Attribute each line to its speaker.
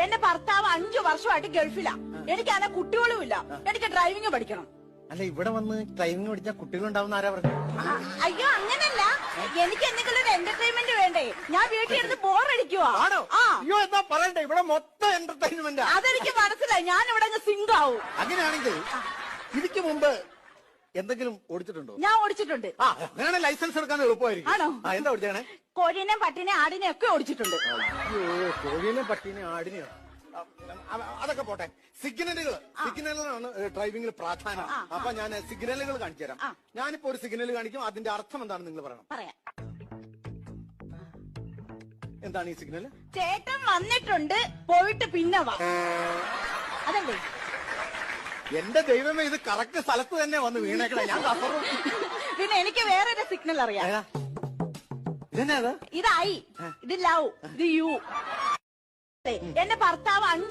Speaker 1: എന്റെ ഭർത്താവ് 5 വർഷമായിട്ട് ഗൾഫിലാ. എനിക്കാണെ കുട്ടികളും ഇല്ല. എനിക്ക് ഡ്രൈവിംഗ് പഠിക്കണം.
Speaker 2: അല്ല, ഇവിടെ വന്ന് ഡ്രൈവിംഗ് പഠിച്ചാൽ കുട്ടികളുണ്ടാവുന്ന ആരാ പറഞ്ഞു?
Speaker 1: അയ്യോ, അങ്ങനല്ല. എനിക്ക് എന്തെങ്കിലും ഒരു എന്റർടൈൻമെന്റ് വേണ്ടേ? ഞാൻ വീട്ടിൽ ഇരുന്ന് ബോറടിക്കുവാ.
Speaker 2: അയ്യോ, എന്താ പറയണ്ടേ, ഇവിടെ മൊത്തം എന്റർടൈൻമെന്റ്.
Speaker 1: അതെനിക്ക് മനസ്സിലായി. ഞാൻ ഇവിടെ സിങ്ക് ആവും.
Speaker 2: അങ്ങനെയാണെങ്കിൽ ഇതിക്ക് മുമ്പ് എന്തെങ്കിലും ഓടിച്ചിട്ടുണ്ടോ?
Speaker 1: ഞാൻ ഓടിച്ചിട്ടുണ്ട്.
Speaker 2: അങ്ങനെ ലൈസൻസ് എടുക്കാൻ എളുപ്പമായിരിക്കും.
Speaker 1: ആണോ?
Speaker 2: എന്താ ഓടിച്ചാണേ?
Speaker 1: കോഴീനെ പട്ടിനെ ആടിനെ ഒക്കെ ഓടിച്ചിട്ടുണ്ട്.
Speaker 2: അയ്യോ, കോഴീനെ പട്ടീനെ ആടിനെയോ? അതൊക്കെ പോട്ടെ. സിഗ്നലുകളാണ് ഡ്രൈവിംഗിൽ പ്രാധാന്യം. അപ്പൊ ഞാൻ സിഗ്നലുകൾ കാണിച്ചു തരാം. ഞാനിപ്പോ ഒരു സിഗ്നൽ കാണിക്കും, അതിന്റെ അർത്ഥം എന്താണെന്ന് നിങ്ങൾ പറയണം.
Speaker 1: പറയാം.
Speaker 2: എന്താണ് ഈ സിഗ്നൽ?
Speaker 1: ചേട്ടൻ വന്നിട്ടുണ്ട്, പോയിട്ട് പിന്നെ വാ. അതല്ലേ?
Speaker 2: എന്റെ ദൈവമേ, ഇത് കറക്റ്റ് സ്ഥലത്ത് തന്നെ വന്ന് വീണേക്കണേ. ഞാൻ
Speaker 1: പിന്നെ എനിക്ക് വേറൊരു സിഗ്നൽ അറിയാം.
Speaker 2: ഇതെന്നാ?
Speaker 1: ഇത് ഐ, ഇത് ലവ്, ഇത് യു. എന്റെ ഭർത്താവ് 5